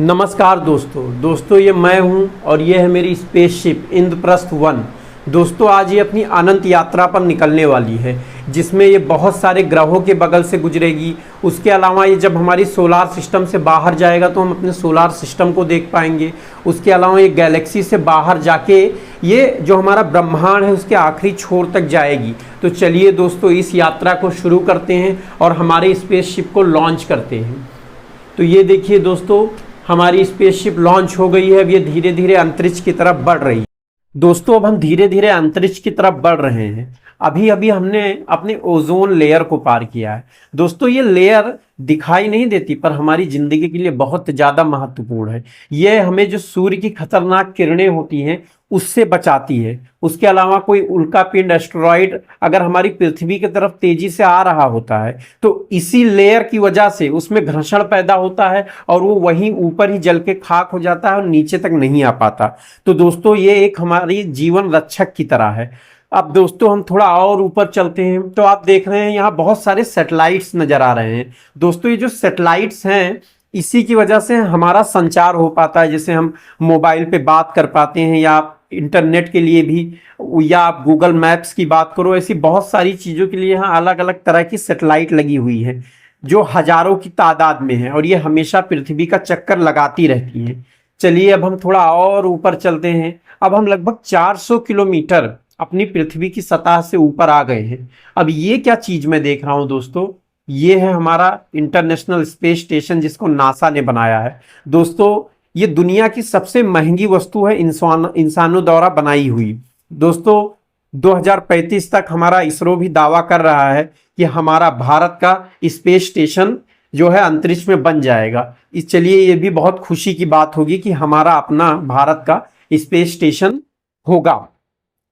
नमस्कार दोस्तों ये मैं हूं और ये है मेरी स्पेसशिप इंद्रप्रस्थ 1। दोस्तों आज ये अपनी अनंत यात्रा पर निकलने वाली है, जिसमें ये बहुत सारे ग्रहों के बगल से गुजरेगी। उसके अलावा ये जब हमारी सोलार सिस्टम से बाहर जाएगा तो हम अपने सोलार सिस्टम को देख पाएंगे। उसके अलावा ये गैलेक्सी से बाहर जाके ये जो हमारा ब्रह्मांड है उसके आखिरी छोर तक जाएगी। तो चलिए दोस्तों इस यात्रा को शुरू करते हैं और हमारे स्पेसशिप को लॉन्च करते हैं। तो ये देखिए दोस्तों, हमारी स्पेसशिप लॉन्च हो गई है। अब ये धीरे धीरे अंतरिक्ष की तरफ बढ़ रही है। दोस्तों अब हम धीरे धीरे अंतरिक्ष की तरफ बढ़ रहे हैं। अभी अभी हमने अपने ओजोन लेयर को पार किया है। दोस्तों ये लेयर दिखाई नहीं देती पर हमारी जिंदगी के लिए बहुत ज़्यादा महत्वपूर्ण है। ये हमें जो सूर्य की खतरनाक किरणें होती हैं उससे बचाती है। उसके अलावा कोई उल्कापिंड एस्टेरॉइड अगर हमारी पृथ्वी की तरफ तेजी से आ रहा होता है तो इसी लेयर की वजह से उसमें घर्षण पैदा होता है और वो वहीं ऊपर ही जल के खाक हो जाता है और नीचे तक नहीं आ पाता। तो दोस्तों ये एक हमारी जीवन रक्षक की तरह है। अब दोस्तों हम थोड़ा और ऊपर चलते हैं तो आप देख रहे हैं यहाँ बहुत सारे सैटेलाइट्स नजर आ रहे हैं। दोस्तों ये जो सैटेलाइट्स हैं इसी की वजह से हमारा संचार हो पाता है। जैसे हम मोबाइल पे बात कर पाते हैं या इंटरनेट के लिए भी, या आप गूगल मैप्स की बात करो, ऐसी बहुत सारी चीज़ों के लिए यहाँ अलग अलग तरह की सैटेलाइट लगी हुई है जो हजारों की तादाद में है और ये हमेशा पृथ्वी का चक्कर लगाती रहती है। चलिए अब हम थोड़ा और ऊपर चलते हैं। अब हम लगभग 400 किलोमीटर अपनी पृथ्वी की सतह से ऊपर आ गए हैं। अब ये क्या चीज मैं देख रहा हूं दोस्तों, ये है हमारा इंटरनेशनल स्पेस स्टेशन जिसको नासा ने बनाया है। दोस्तों ये दुनिया की सबसे महंगी वस्तु है इंसानों द्वारा बनाई हुई। दोस्तों 2035 तक हमारा इसरो भी दावा कर रहा है कि हमारा भारत का स्पेस स्टेशन जो है अंतरिक्ष में बन जाएगा। इस चलिए ये भी बहुत खुशी की बात होगी कि हमारा अपना भारत का स्पेस स्टेशन होगा।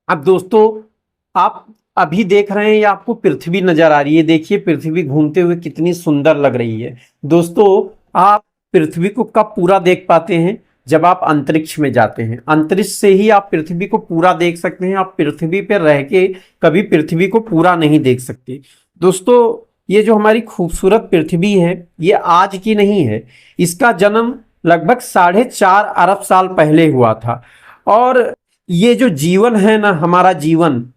अब दोस्तों आप अभी देख रहे हैं ये आपको पृथ्वी नजर आ रही है। देखिए पृथ्वी घूमते हुए कितनी सुंदर लग रही है। दोस्तों आप पृथ्वी को कब पूरा देख पाते हैं, जब आप अंतरिक्ष में जाते हैं। अंतरिक्ष से ही आप पृथ्वी को पूरा देख सकते हैं। आप पृथ्वी पर रह के कभी पृथ्वी को पूरा नहीं देख सकते। दोस्तों ये जो हमारी खूबसूरत पृथ्वी है ये आज की नहीं है। इसका जन्म लगभग 4.5 अरब साल पहले हुआ था और ये जो जीवन है ना, हमारा जीवन,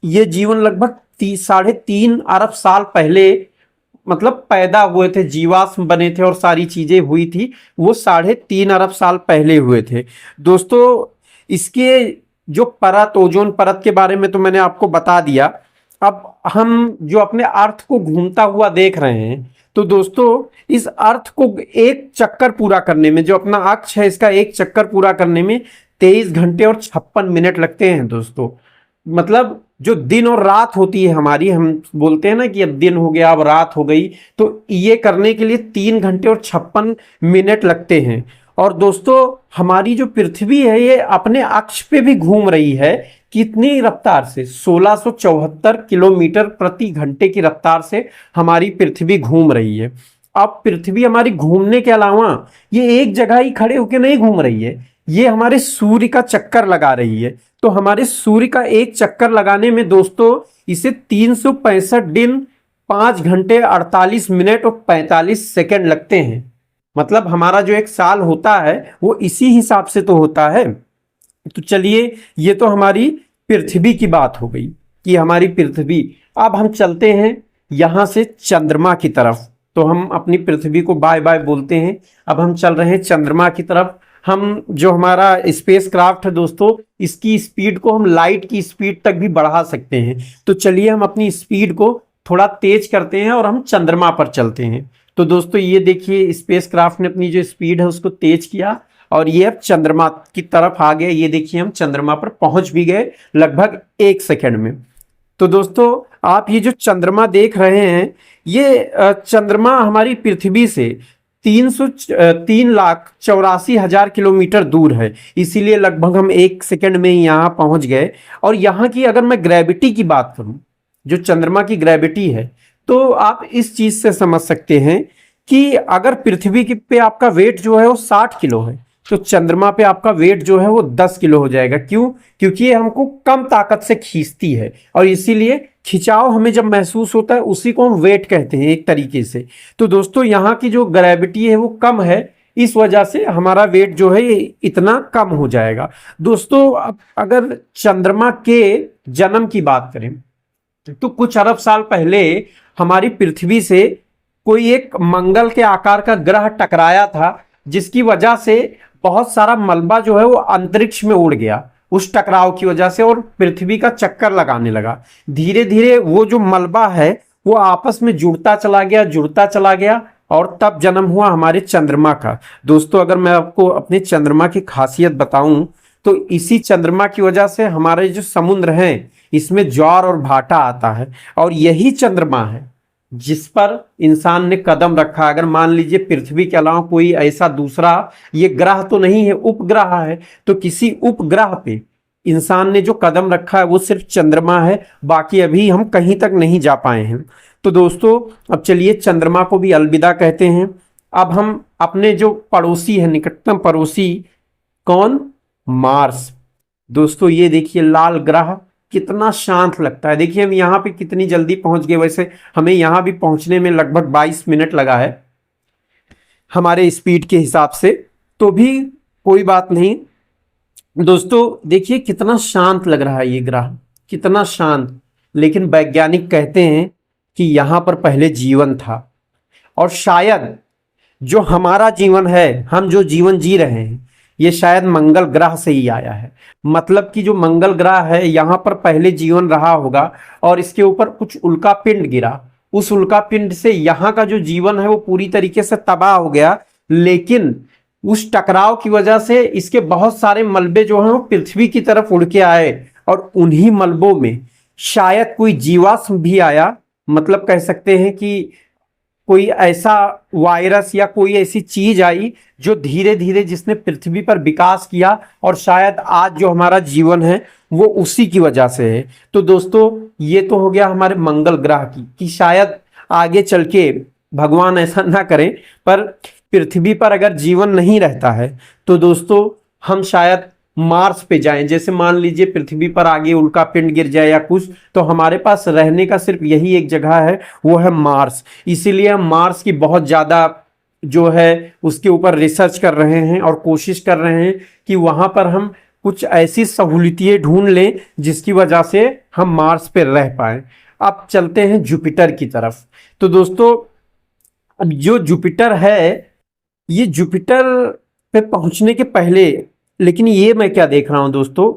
ये जीवन लगभग 3.5 अरब साल पहले मतलब पैदा हुए थे, जीवाश्म बने थे और सारी चीजें हुई थी वो 3.5 अरब साल पहले हुए थे। दोस्तों इसके जो परत, ओजोन परत के बारे में तो मैंने आपको बता दिया। अब हम जो अपने अर्थ को घूमता हुआ देख रहे हैं तो दोस्तों इस अर्थ को एक चक्कर पूरा करने में, जो अपना अक्ष है इसका एक चक्कर पूरा करने में 23 घंटे और 56 मिनट लगते हैं। दोस्तों मतलब जो दिन और रात होती है हमारी, हम बोलते हैं ना कि अब दिन हो गया अब रात हो गई, तो ये करने के लिए 3 घंटे और 56 मिनट लगते हैं। और दोस्तों हमारी जो पृथ्वी है ये अपने अक्ष पे भी घूम रही है। कितनी रफ्तार से? 1674 किलोमीटर प्रति घंटे की रफ्तार से हमारी पृथ्वी घूम रही है। अब पृथ्वी हमारी घूमने के अलावा ये एक जगह ही खड़े होकर नहीं घूम रही है, ये हमारे सूर्य का चक्कर लगा रही है। तो हमारे सूर्य का एक चक्कर लगाने में दोस्तों इसे 365 दिन, 5 घंटे 48 मिनट और 45 सेकंड लगते हैं। मतलब हमारा जो एक साल होता है वो इसी हिसाब से तो होता है। तो चलिए ये तो हमारी पृथ्वी की बात हो गई कि हमारी पृथ्वी। अब हम चलते हैं यहां से चंद्रमा की तरफ। तो हम अपनी पृथ्वी को बाय बाय बोलते हैं। अब हम चल रहे हैं चंद्रमा की तरफ। हम जो हमारा स्पेस क्राफ्ट है दोस्तों, इसकी स्पीड को हम लाइट की स्पीड तक भी बढ़ा सकते हैं। तो चलिए हम अपनी स्पीड को थोड़ा तेज करते हैं और हम चंद्रमा पर चलते हैं। तो दोस्तों ये देखिए स्पेस क्राफ्ट ने अपनी जो स्पीड है उसको तेज किया और ये अब चंद्रमा की तरफ आ गए। ये देखिए हम चंद्रमा पर पहुंच भी गए लगभग 1 सेकंड में। तो दोस्तों आप ये जो चंद्रमा देख रहे हैं ये चंद्रमा हमारी पृथ्वी से 3,84,000 किलोमीटर दूर है, इसीलिए लगभग हम 1 सेकंड में ही यहाँ पहुंच गए। और यहाँ की अगर मैं ग्रेविटी की बात करूं, जो चंद्रमा की ग्रेविटी है, तो आप इस चीज से समझ सकते हैं कि अगर पृथ्वी पे आपका वेट जो है वो 60 किलो है तो चंद्रमा पे आपका वेट जो है वो 10 किलो हो जाएगा। क्यों? क्योंकि ये हमको कम ताकत से खींचती है और इसीलिए खिंचाव हमें जब महसूस होता है उसी को हम वेट कहते हैं एक तरीके से। तो दोस्तों यहाँ की जो ग्रेविटी है वो कम है, इस वजह से हमारा वेट जो है ये इतना कम हो जाएगा। दोस्तों अब अगर चंद्रमा के जन्म की बात करें तो कुछ अरब साल पहले हमारी पृथ्वी से कोई एक मंगल के आकार का ग्रह टकराया था, जिसकी वजह से बहुत सारा मलबा जो है वो अंतरिक्ष में उड़ गया उस टकराव की वजह से, और पृथ्वी का चक्कर लगाने लगा। धीरे धीरे वो जो मलबा है वो आपस में जुड़ता चला गया और तब जन्म हुआ हमारे चंद्रमा का। दोस्तों अगर मैं आपको अपने चंद्रमा की खासियत बताऊं तो इसी चंद्रमा की वजह से हमारे जो समुद्र हैं इसमें ज्वार और भाटा आता है, और यही चंद्रमा है जिस पर इंसान ने कदम रखा। अगर मान लीजिए पृथ्वी के अलावा कोई ऐसा दूसरा, ये ग्रह तो नहीं है, उपग्रह है, तो किसी उपग्रह पे इंसान ने जो कदम रखा है वो सिर्फ चंद्रमा है, बाकी अभी हम कहीं तक नहीं जा पाए हैं। तो दोस्तों अब चलिए चंद्रमा को भी अलविदा कहते हैं। अब हम अपने जो पड़ोसी है, निकटतम पड़ोसी, कौन? मार्स। दोस्तों ये देखिए लाल ग्रह कितना शांत लगता है। देखिए हम यहाँ पे कितनी जल्दी पहुंच गए, वैसे हमें यहाँ भी पहुंचने में लगभग 22 मिनट लगा है हमारे स्पीड के हिसाब से, तो भी कोई बात नहीं। दोस्तों देखिए कितना शांत लग रहा है ये ग्रह, कितना शांत। लेकिन वैज्ञानिक कहते हैं कि यहाँ पर पहले जीवन था, और शायद जो हमारा जीवन है, हम जो जीवन जी रहे हैं, ये शायद मंगल ग्रह से ही आया है। मतलब कि जो मंगल ग्रह है यहाँ पर पहले जीवन रहा होगा और इसके ऊपर कुछ उल्का पिंड गिरा, उस उल्का पिंड से यहाँ का जो जीवन है वो पूरी तरीके से तबाह हो गया। लेकिन उस टकराव की वजह से इसके बहुत सारे मलबे जो हैं वो पृथ्वी की तरफ उड़ के आए, और उन्हीं मलबों में शायद कोई जीवाश्म भी आया। मतलब कह सकते हैं कि कोई ऐसा वायरस या कोई ऐसी चीज आई जो धीरे धीरे जिसने पृथ्वी पर विकास किया, और शायद आज जो हमारा जीवन है वो उसी की वजह से है। तो दोस्तों ये तो हो गया हमारे मंगल ग्रह की, कि शायद आगे चल के, भगवान ऐसा ना करें, पर पृथ्वी पर अगर जीवन नहीं रहता है तो दोस्तों हम शायद मार्स पे जाएं। जैसे मान लीजिए पृथ्वी पर आगे उल्का पिंड गिर जाए या कुछ, तो हमारे पास रहने का सिर्फ यही एक जगह है, वो है मार्स। इसीलिए हम मार्स की बहुत ज़्यादा जो है उसके ऊपर रिसर्च कर रहे हैं और कोशिश कर रहे हैं कि वहाँ पर हम कुछ ऐसी सहूलियतें ढूंढ लें जिसकी वजह से हम मार्स पे रह पाएँ। अब चलते हैं जुपिटर की तरफ। तो दोस्तों अब जो जुपिटर है, ये जुपिटर पे पहुंचने के पहले, लेकिन ये मैं क्या देख रहा हूं दोस्तों,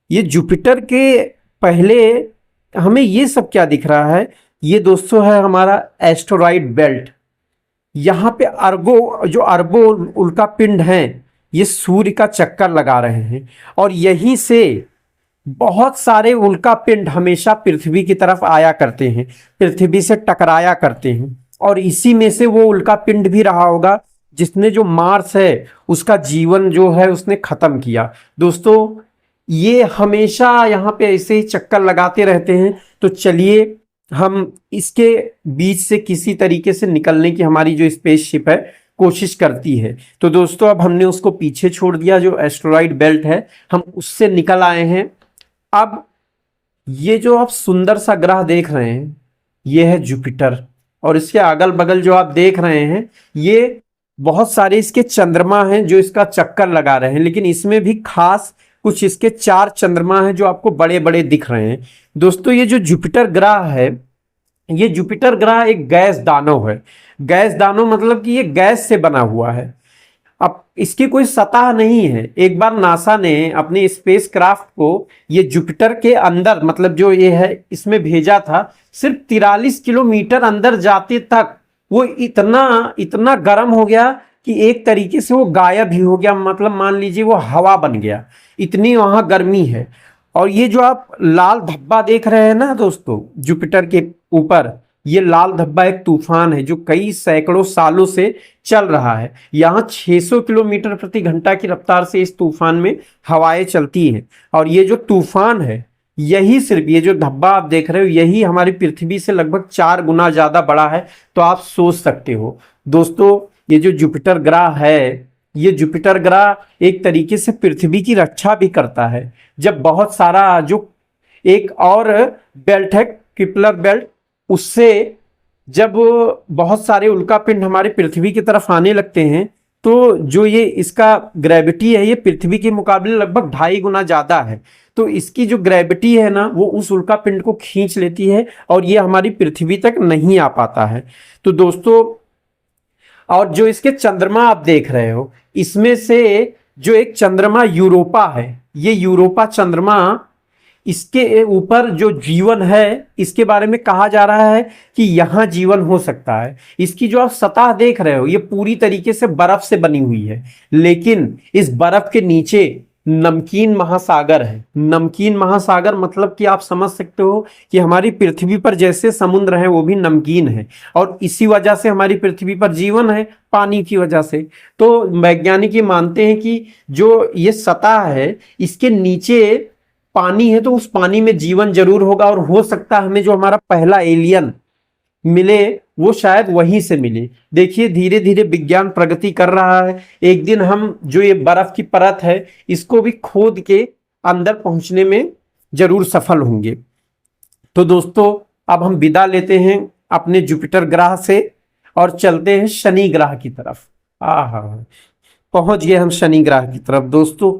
ये जुपिटर के पहले हमें ये सब क्या दिख रहा है? ये दोस्तों है हमारा एस्टेरॉयड बेल्ट। यहाँ पे अरबों उल्का पिंड हैं, ये सूर्य का चक्कर लगा रहे हैं, और यहीं से बहुत सारे उल्का पिंड हमेशा पृथ्वी की तरफ आया करते हैं, पृथ्वी से टकराया करते हैं, और इसी में से वो उल्का पिंड भी रहा होगा जिसने जो मार्स है उसका जीवन जो है उसने खत्म किया। दोस्तों ये हमेशा यहाँ पे ऐसे ही चक्कर लगाते रहते हैं। तो चलिए हम इसके बीच से किसी तरीके से निकलने की हमारी जो स्पेसशिप है कोशिश करती है। तो दोस्तों अब हमने उसको पीछे छोड़ दिया, जो एस्टेरॉयड बेल्ट है हम उससे निकल आए हैं। अब ये जो आप सुंदर सा ग्रह देख रहे हैं ये है जुपिटर, और इसके अगल बगल जो आप देख रहे हैं ये बहुत सारे इसके चंद्रमा हैं जो इसका चक्कर लगा रहे हैं, लेकिन इसमें भी खास कुछ इसके 4 चंद्रमा हैं जो आपको बड़े बड़े दिख रहे हैं। दोस्तों ये जो जुपिटर ग्रह है, ये जुपिटर ग्रह एक गैस दानव है। गैस दानव मतलब कि ये गैस से बना हुआ है। अब इसकी कोई सतह नहीं है। एक बार नासा ने अपने स्पेसक्राफ्ट को ये जुपिटर के अंदर, मतलब जो ये है इसमें भेजा था, सिर्फ 43 किलोमीटर अंदर जाते तक वो इतना गर्म हो गया कि एक तरीके से वो गायब ही हो गया। मतलब मान लीजिए वो हवा बन गया, इतनी वहां गर्मी है। और ये जो आप लाल धब्बा देख रहे हैं ना दोस्तों जुपिटर के ऊपर, ये लाल धब्बा एक तूफान है जो कई सैकड़ों सालों से चल रहा है। यहाँ 600 किलोमीटर प्रति घंटा की रफ्तार से इस तूफान में हवाएं चलती हैं, और ये जो तूफान है, यही सिर्फ ये जो धब्बा आप देख रहे हो, यही हमारी पृथ्वी से लगभग 4 गुना ज्यादा बड़ा है। तो आप सोच सकते हो दोस्तों ये जो जुपिटर ग्रह है, ये जुपिटर ग्रह एक तरीके से पृथ्वी की रक्षा भी करता है। जब बहुत सारा जो एक और बेल्ट है किपलर बेल्ट, उससे जब बहुत सारे उल्का पिंड हमारे पृथ्वी की तरफ आने लगते हैं तो जो ये इसका ग्रेविटी है ये पृथ्वी के मुकाबले लगभग 2.5 गुना ज्यादा है। तो इसकी जो ग्रेविटी है ना वो उस उल्का पिंड को खींच लेती है और ये हमारी पृथ्वी तक नहीं आ पाता है। तो दोस्तों, और जो इसके चंद्रमा आप देख रहे हो, इसमें से जो एक चंद्रमा यूरोपा है, ये यूरोपा चंद्रमा, इसके ऊपर जो जीवन है इसके बारे में कहा जा रहा है कि यहाँ जीवन हो सकता है। इसकी जो आप सतह देख रहे हो ये पूरी तरीके से बर्फ से बनी हुई है, लेकिन इस बर्फ के नीचे नमकीन महासागर है। नमकीन महासागर मतलब कि आप समझ सकते हो कि हमारी पृथ्वी पर जैसे समुद्र है वो भी नमकीन है, और इसी वजह से हमारी पृथ्वी पर जीवन है, पानी की वजह से। तो वैज्ञानिक ये मानते हैं कि जो ये सतह है इसके नीचे पानी है, तो उस पानी में जीवन जरूर होगा, और हो सकता है हमें जो हमारा पहला एलियन मिले वो शायद वहीं से मिले। देखिए धीरे धीरे विज्ञान प्रगति कर रहा है, एक दिन हम जो ये बर्फ की परत है इसको भी खोद के अंदर पहुंचने में जरूर सफल होंगे। तो दोस्तों, अब हम विदा लेते हैं अपने जुपिटर ग्रह से और चलते हैं शनि ग्रह की तरफ। आहा, पहुंच गए हम शनि ग्रह की तरफ। दोस्तों,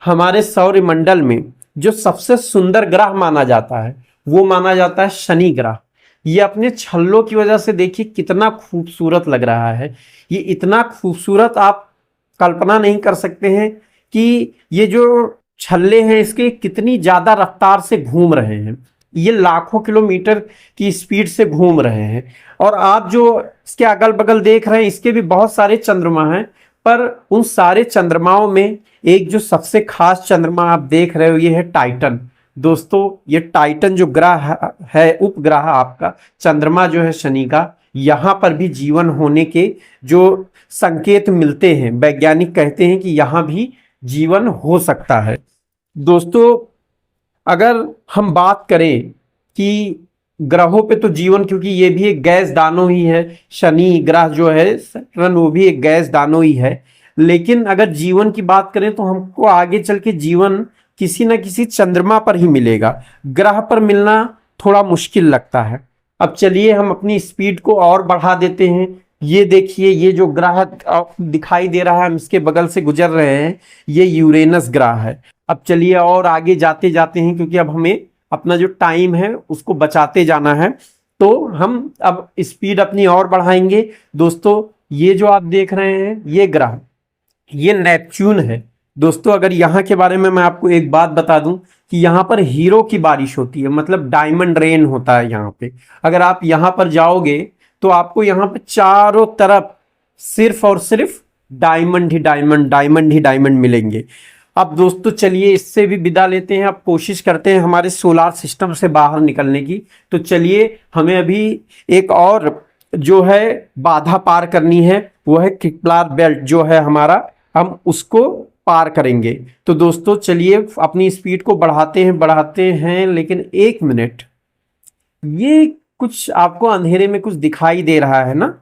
हमारे सौरमंडल में जो सबसे सुंदर ग्रह माना जाता है वो माना जाता है शनि ग्रह। ये अपने छल्लों की वजह से देखिए कितना खूबसूरत लग रहा है। ये इतना खूबसूरत आप कल्पना नहीं कर सकते हैं कि ये जो छल्ले हैं इसके कितनी ज्यादा रफ्तार से घूम रहे हैं। ये लाखों किलोमीटर की स्पीड से घूम रहे हैं। और आप जो इसके अगल बगल देख रहे हैं इसके भी बहुत सारे चंद्रमा हैं, पर उन सारे चंद्रमाओं में एक जो सबसे खास चंद्रमा आप देख रहे हो ये है टाइटन। दोस्तों, ये टाइटन जो ग्रह है, उपग्रह आपका चंद्रमा जो है शनि का, यहाँ पर भी जीवन होने के जो संकेत मिलते हैं। वैज्ञानिक कहते हैं कि यहाँ भी जीवन हो सकता है। दोस्तों, अगर हम बात करें कि ग्रहों पे तो जीवन, क्योंकि ये भी एक गैस दानव ही है, शनि ग्रह जो है सैटर्न वो भी एक गैस दानव ही है, लेकिन अगर जीवन की बात करें तो हमको आगे चल के जीवन किसी न किसी चंद्रमा पर ही मिलेगा। ग्रह पर मिलना थोड़ा मुश्किल लगता है। अब चलिए हम अपनी स्पीड को और बढ़ा देते हैं। ये देखिए, ये जो ग्रह दिखाई दे रहा है हम इसके बगल से गुजर रहे हैं, ये यूरेनस ग्रह है। अब चलिए और आगे जाते जाते हैं, क्योंकि अब हमें अपना जो टाइम है उसको बचाते जाना है, तो हम अब स्पीड अपनी और बढ़ाएंगे। दोस्तों, ये जो आप देख रहे हैं ये ग्रह, ये नेपच्यून है। दोस्तों, अगर यहाँ के बारे में मैं आपको एक बात बता दूं कि यहाँ पर हीरो की बारिश होती है, मतलब डायमंड रेन होता है यहाँ पे। अगर आप यहाँ पर जाओगे तो आपको यहाँ पे चारों तरफ सिर्फ और सिर्फ डायमंड ही डायमंड, डायमंड ही डायमंड मिलेंगे। अब दोस्तों चलिए इससे भी विदा लेते हैं। अब कोशिश करते हैं हमारे सोलार सिस्टम से बाहर निकलने की। तो चलिए, हमें अभी एक और जो है बाधा पार करनी है, वो है किपलार बेल्ट जो है हमारा, हम उसको पार करेंगे। तो दोस्तों चलिए अपनी स्पीड को बढ़ाते हैं, लेकिन 1 मिनट, ये कुछ आपको अंधेरे में कुछ दिखाई दे रहा है ना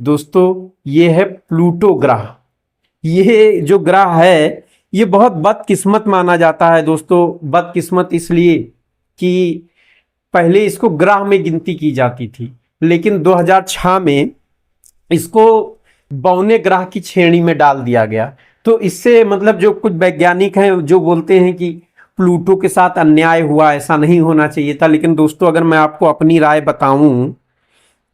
दोस्तों, ये है प्लूटो ग्रह। ये जो ग्रह है ये बहुत बदकिस्मत माना जाता है दोस्तों। बदकिस्मत इसलिए कि पहले इसको ग्रह में गिनती की जाती थी, लेकिन 2006 में इसको बौने ग्रह की श्रेणी में डाल दिया गया। तो इससे मतलब जो कुछ वैज्ञानिक हैं जो बोलते हैं कि प्लूटो के साथ अन्याय हुआ, ऐसा नहीं होना चाहिए था। लेकिन दोस्तों, अगर मैं आपको अपनी राय बताऊं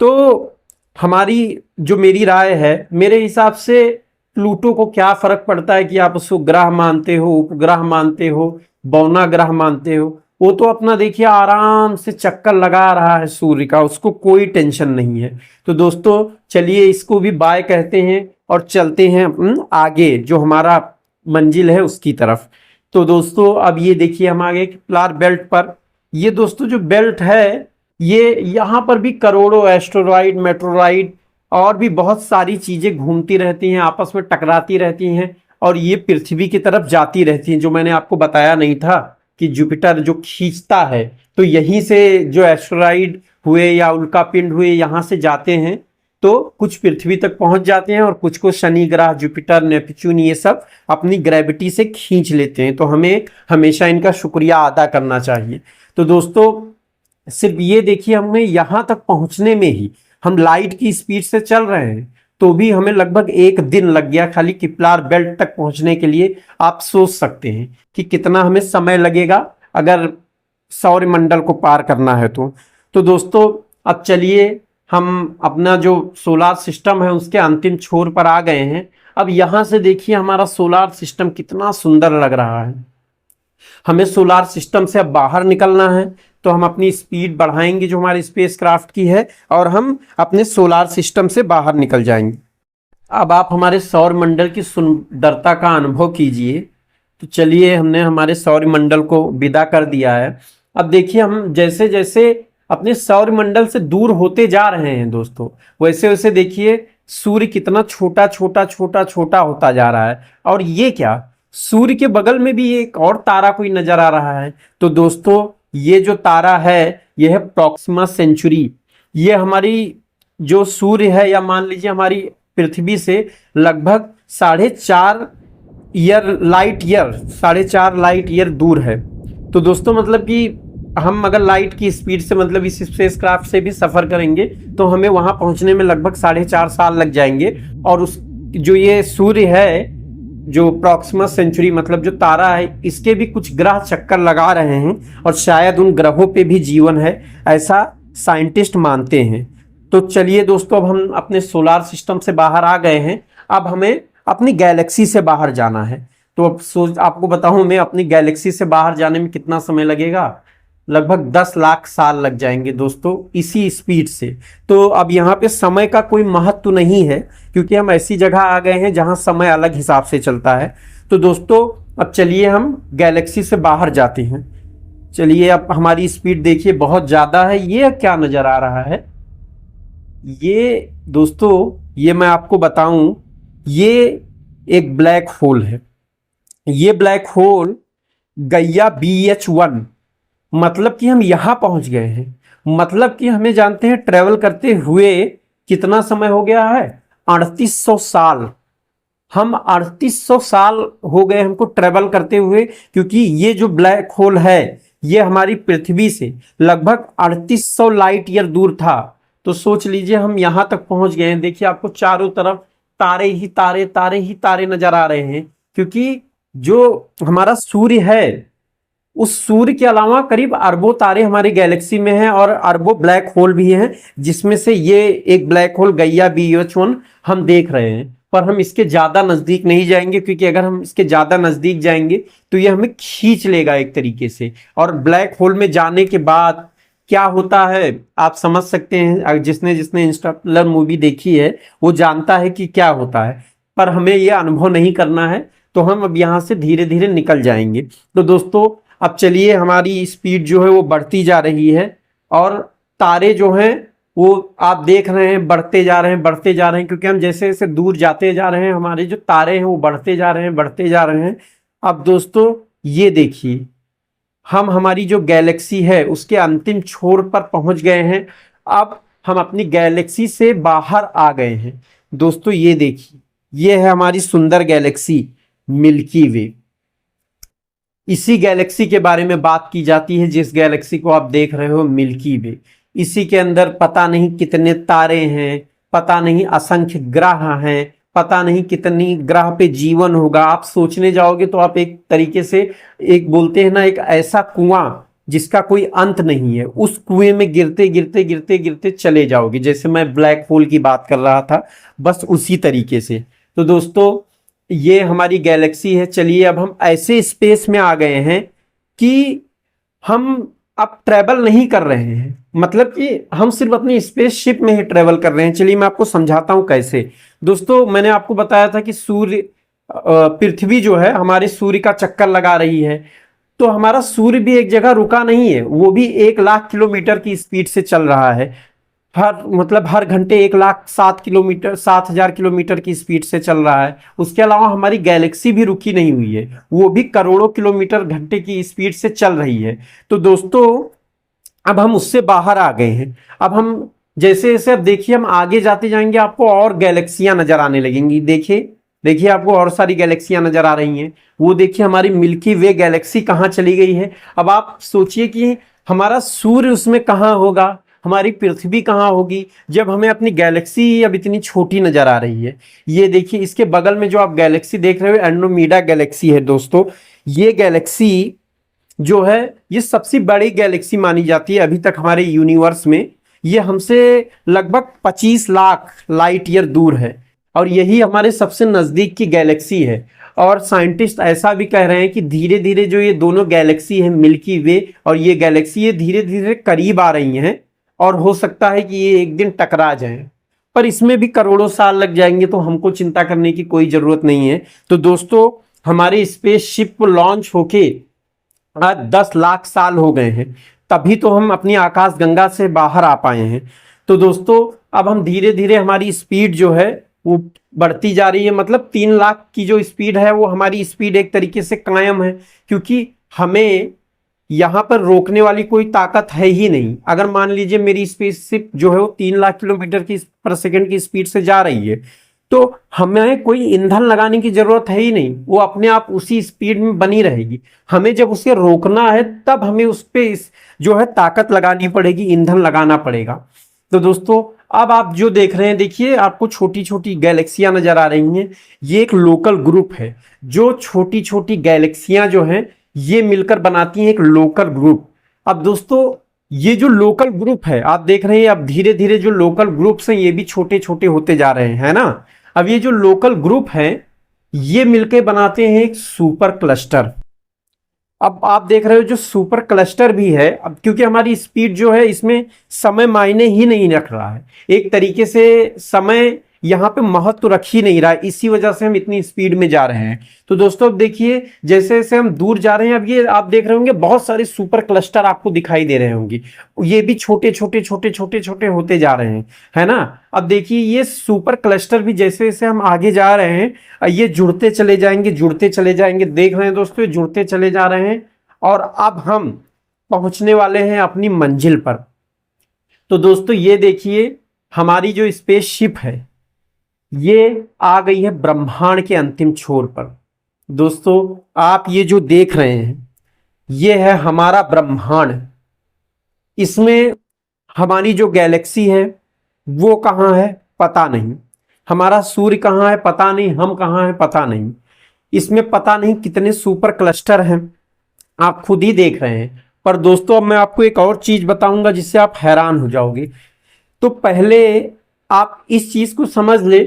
तो हमारी जो मेरी राय है, मेरे हिसाब से प्लूटो को क्या फर्क पड़ता है कि आप उसको ग्रह मानते हो, उपग्रह मानते हो, बौना ग्रह मानते हो। वो तो अपना देखिए आराम से चक्कर लगा रहा है सूर्य का, उसको कोई टेंशन नहीं है। तो दोस्तों चलिए इसको भी बाय कहते हैं और चलते हैं आगे जो हमारा मंजिल है उसकी तरफ। तो दोस्तों अब ये देखिए हम आगे किपलार बेल्ट पर। ये दोस्तों जो बेल्ट है, ये यहाँ पर भी करोड़ों एस्टेरॉइड, मेटेरॉइड और भी बहुत सारी चीजें घूमती रहती हैं, आपस में टकराती रहती हैं और ये पृथ्वी की तरफ जाती रहती हैं। जो मैंने आपको बताया नहीं था कि जुपिटर जो खींचता है, तो यहीं से जो एस्टेरॉइड हुए या उल्कापिंड हुए यहाँ से जाते हैं, तो कुछ पृथ्वी तक पहुंच जाते हैं और कुछ को शनि ग्रह, जुपिटर, नेपच्यून ये सब अपनी ग्रेविटी से खींच लेते हैं। तो हमें हमेशा इनका शुक्रिया अदा करना चाहिए। तो दोस्तों सिर्फ ये देखिए, हमें यहाँ तक पहुंचने में ही हम लाइट की स्पीड से चल रहे हैं, तो भी हमें लगभग एक दिन लग गया खाली किपलार बेल्ट तक पहुंचने के लिए। आप सोच सकते हैं कि कितना हमें समय लगेगा अगर सौरमंडल को पार करना है तो दोस्तों अब चलिए हम अपना जो सोलार सिस्टम है उसके अंतिम छोर पर आ गए हैं। अब यहां से देखिए हमारा सोलार सिस्टम कितना सुंदर लग रहा है। हमें सोलार सिस्टम से अब बाहर निकलना है, तो हम अपनी स्पीड बढ़ाएंगे जो हमारे स्पेसक्राफ्ट की है, और हम अपने सोलार सिस्टम से बाहर निकल जाएंगे। अब आप हमारे सौर मंडल की सुंदरता का अनुभव कीजिए। तो चलिए हमने हमारे सौर मंडल को विदा कर दिया है। अब देखिए हम जैसे जैसे अपने सौर मंडल से दूर होते जा रहे हैं दोस्तों, वैसे वैसे देखिए सूर्य कितना छोटा छोटा छोटा छोटा होता जा रहा है। और ये क्या, सूर्य के बगल में भी एक और तारा कोई नजर आ रहा है। तो दोस्तों ये जो तारा है यह है प्रॉक्सिमा सेंचुरी। ये हमारी जो सूर्य है, या मान लीजिए हमारी पृथ्वी से लगभग 4.5 लाइट ईयर दूर है। तो दोस्तों मतलब कि हम अगर लाइट की स्पीड से मतलब इस स्पेसक्राफ्ट से भी सफर करेंगे तो हमें वहां पहुंचने में लगभग 4.5 साल लग जाएंगे। और उस जो ये सूर्य है, जो प्रॉक्सिमा सेंचुरी मतलब जो तारा है, इसके भी कुछ ग्रह चक्कर लगा रहे हैं और शायद उन ग्रहों पे भी जीवन है, ऐसा साइंटिस्ट मानते हैं। तो चलिए दोस्तों अब हम अपने सोलार सिस्टम से बाहर आ गए हैं। अब हमें अपनी गैलेक्सी से बाहर जाना है। तो अब आपको बताऊं मैं अपनी गैलेक्सी से बाहर जाने में कितना समय लगेगा। लगभग 10 लाख साल लग जाएंगे दोस्तों इसी स्पीड से। तो अब यहाँ पे समय का कोई महत्व नहीं है, क्योंकि हम ऐसी जगह आ गए हैं जहाँ समय अलग हिसाब से चलता है। तो दोस्तों अब चलिए हम गैलेक्सी से बाहर जाते हैं। चलिए अब हमारी स्पीड देखिए बहुत ज़्यादा है। ये क्या नज़र आ रहा है, ये दोस्तों ये मैं आपको बताऊं, ये एक ब्लैक होल है। ये ब्लैक होल गैया BH1, मतलब कि हम यहां पहुंच गए हैं। मतलब कि हमें जानते हैं ट्रेवल करते हुए कितना समय हो गया है, 3800 साल। हम 3800 साल हो गए हमको ट्रेवल करते हुए, क्योंकि ये जो ब्लैक होल है ये हमारी पृथ्वी से लगभग 3800 लाइट ईयर दूर था। तो सोच लीजिए हम यहां तक पहुंच गए हैं। देखिए आपको चारों तरफ तारे ही तारे तारे ही तारे नजर आ रहे हैं, क्योंकि जो हमारा सूर्य है उस सूर्य के अलावा करीब अरबों तारे हमारी गैलेक्सी में हैं, और अरबों ब्लैक होल भी हैं, जिसमें से ये एक ब्लैक होल गैया BH1 हम देख रहे हैं। पर हम इसके ज्यादा नजदीक नहीं जाएंगे, क्योंकि अगर हम इसके ज्यादा नजदीक जाएंगे तो ये हमें खींच लेगा एक तरीके से। और ब्लैक होल में जाने के बाद क्या होता है आप समझ सकते हैं, जिसने जिसने इंटरस्टेलर मूवी देखी है वो जानता है कि क्या होता है। पर हमें ये अनुभव नहीं करना है, तो हम अब यहाँ से धीरे धीरे निकल जाएंगे। तो दोस्तों अब चलिए हमारी स्पीड जो है वो बढ़ती जा रही है, और तारे जो हैं वो आप देख रहे हैं बढ़ते जा रहे हैं बढ़ते जा रहे हैं, क्योंकि हम जैसे जैसे दूर जाते जा रहे हैं हमारे जो तारे हैं वो बढ़ते जा रहे हैं बढ़ते जा रहे हैं। अब दोस्तों ये देखिए हम हमारी जो गैलेक्सी है उसके अंतिम छोर पर पहुंच गए हैं। अब हम अपनी गैलेक्सी से बाहर आ गए हैं। दोस्तों ये देखिए, ये है हमारी सुंदर गैलेक्सी मिल्की वे। इसी गैलेक्सी के बारे में बात की जाती है, जिस गैलेक्सी को आप देख रहे हो मिल्की वे। इसी के अंदर पता नहीं कितने तारे हैं, पता नहीं असंख्य ग्रह हैं, पता नहीं कितनी ग्रह पे जीवन होगा। आप सोचने जाओगे तो आप एक तरीके से, एक बोलते हैं ना, एक ऐसा कुआं जिसका कोई अंत नहीं है, उस कुएं में गिरते गिरते गिरते गिरते चले जाओगे। जैसे मैं ब्लैक होल की बात कर रहा था, बस उसी तरीके से। तो दोस्तों ये हमारी गैलेक्सी है। चलिए अब हम ऐसे स्पेस में आ गए हैं कि हम अब ट्रैवल नहीं कर रहे हैं, मतलब कि हम सिर्फ अपनी स्पेसशिप में ही ट्रैवल कर रहे हैं। चलिए मैं आपको समझाता हूं कैसे। दोस्तों मैंने आपको बताया था कि सूर्य पृथ्वी जो है हमारे सूर्य का चक्कर लगा रही है, तो हमारा सूर्य भी एक जगह रुका नहीं है, वो भी 1 लाख किलोमीटर की स्पीड से चल रहा है। हर घंटे 1,07 किलोमीटर 7,000 किलोमीटर की स्पीड से चल रहा है। उसके अलावा हमारी गैलेक्सी भी रुकी नहीं हुई है, वो भी करोड़ों किलोमीटर घंटे की स्पीड से चल रही है। तो दोस्तों अब हम उससे बाहर आ गए हैं। अब हम जैसे जैसे अब देखिए हम आगे जाते जाएंगे, आपको और गैलेक्सियां नजर आने लगेंगी। देखिए देखिए आपको और सारी गैलेक्सियां नजर आ रही हैं। वो देखिए हमारी मिल्की वे गैलेक्सी कहाँ चली गई है। अब आप सोचिए कि हमारा सूर्य उसमें कहाँ होगा, हमारी पृथ्वी कहाँ होगी जब हमें अपनी गैलेक्सी अब इतनी छोटी नजर आ रही है। ये देखिए इसके बगल में जो आप गैलेक्सी देख रहे हो एंड्रोमेडा गैलेक्सी है दोस्तों। ये गैलेक्सी जो है ये सबसे बड़ी गैलेक्सी मानी जाती है अभी तक हमारे यूनिवर्स में। ये हमसे लगभग 25 लाख लाइट ईयर दूर है और यही हमारे सबसे नजदीक की गैलेक्सी है। और साइंटिस्ट ऐसा भी कह रहे हैं कि धीरे धीरे जो ये दोनों गैलेक्सी है मिल्की वे और ये गैलेक्सी ये धीरे धीरे करीब आ रही हैं और हो सकता है कि ये एक दिन टकरा जाएं, पर इसमें भी करोड़ों साल लग जाएंगे तो हमको चिंता करने की कोई जरूरत नहीं है। तो दोस्तों हमारी स्पेसशिप लॉन्च होके आज 10 लाख साल हो गए हैं, तभी तो हम अपनी आकाश गंगा से बाहर आ पाए हैं। तो दोस्तों अब हम धीरे धीरे हमारी स्पीड जो है वो बढ़ती जा रही है, मतलब 3 लाख की जो स्पीड है वो हमारी स्पीड एक तरीके से कायम है, क्योंकि हमें यहाँ पर रोकने वाली कोई ताकत है ही नहीं। अगर मान लीजिए मेरी स्पेसशिप जो है वो 3 लाख किलोमीटर की पर सेकंड की स्पीड से जा रही है तो हमें कोई ईंधन लगाने की जरूरत है ही नहीं, वो अपने आप उसी स्पीड में बनी रहेगी। हमें जब उसे रोकना है तब हमें उस पे जो है ताकत लगानी पड़ेगी, ईंधन लगाना पड़ेगा। तो दोस्तों अब आप जो देख रहे हैं देखिए आपको छोटी छोटी गैलेक्सियां नजर आ रही हैं। ये एक लोकल ग्रुप है, जो छोटी छोटी गैलेक्सियां जो हैं ये मिलकर बनाती हैं एक लोकल ग्रुप। अब दोस्तों ये जो लोकल ग्रुप है आप देख रहे हैं अब धीरे धीरे जो लोकल ग्रुप्स हैं ये भी छोटे छोटे होते जा रहे हैं, है ना। अब ये जो लोकल ग्रुप है ये मिलकर बनाते हैं एक सुपर क्लस्टर। अब आप देख रहे हो जो सुपर क्लस्टर भी है, अब क्योंकि हमारी स्पीड जो है इसमें समय मायने ही नहीं रख रहा है, एक तरीके से समय यहाँ पे महत्व रख ही नहीं रहा है, इसी वजह से हम इतनी स्पीड में जा रहे हैं। तो दोस्तों अब देखिए जैसे जैसे हम दूर जा रहे हैं अब ये आप देख रहे होंगे बहुत सारे सुपर क्लस्टर आपको दिखाई दे रहे होंगे, ये भी छोटे छोटे छोटे छोटे छोटे होते जा रहे हैं, है ना। अब देखिए ये सुपर क्लस्टर भी जैसे जैसे हम आगे जा रहे हैं ये जुड़ते चले जाएंगे जुड़ते चले जाएंगे, देख रहे हैं दोस्तों ये जुड़ते चले जा रहे हैं और अब हम पहुंचने वाले हैं अपनी मंजिल पर। तो दोस्तों ये देखिए हमारी जो स्पेसशिप है ये आ गई है ब्रह्मांड के अंतिम छोर पर। दोस्तों आप ये जो देख रहे हैं ये है हमारा ब्रह्मांड। इसमें हमारी जो गैलेक्सी है वो कहाँ है पता नहीं, हमारा सूर्य कहाँ है पता नहीं, हम कहाँ है पता नहीं, इसमें पता नहीं कितने सुपर क्लस्टर हैं, आप खुद ही देख रहे हैं। पर दोस्तों अब मैं आपको एक और चीज बताऊंगा जिससे आप हैरान हो जाओगे। तो पहले आप इस चीज को समझ ले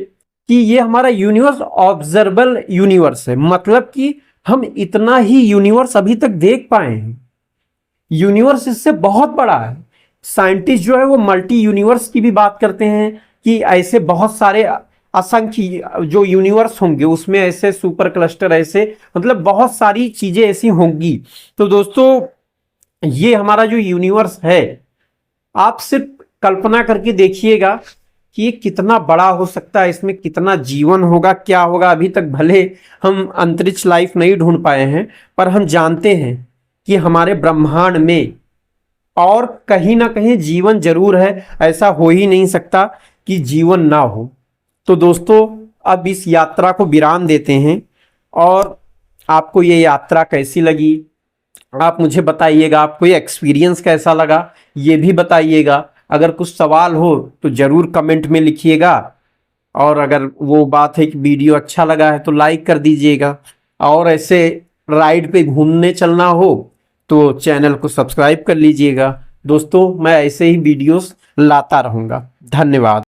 कि ये हमारा यूनिवर्स ऑब्जर्वेबल यूनिवर्स है, मतलब कि हम इतना ही यूनिवर्स अभी तक देख पाए हैं। यूनिवर्स इससे बहुत बड़ा है। साइंटिस्ट जो है वो मल्टी यूनिवर्स की भी बात करते हैं कि ऐसे बहुत सारे असंख्य जो यूनिवर्स होंगे उसमें ऐसे सुपर क्लस्टर ऐसे मतलब बहुत सारी चीजें ऐसी होंगी। तो दोस्तों ये हमारा जो यूनिवर्स है आप सिर्फ कल्पना करके देखिएगा कि ये कितना बड़ा हो सकता है, इसमें कितना जीवन होगा क्या होगा। अभी तक भले हम अंतरिक्ष लाइफ नहीं ढूंढ पाए हैं पर हम जानते हैं कि हमारे ब्रह्मांड में और कहीं ना कहीं जीवन जरूर है, ऐसा हो ही नहीं सकता कि जीवन ना हो। तो दोस्तों अब इस यात्रा को विराम देते हैं और आपको ये यात्रा कैसी लगी आप मुझे बताइएगा, आपको ये एक्सपीरियंस कैसा लगा ये भी बताइएगा। अगर कुछ सवाल हो तो जरूर कमेंट में लिखिएगा और अगर वो बात है कि वीडियो अच्छा लगा है तो लाइक कर दीजिएगा और ऐसे राइड पे घूमने चलना हो तो चैनल को सब्सक्राइब कर लीजिएगा। दोस्तों मैं ऐसे ही वीडियोस लाता रहूँगा। धन्यवाद।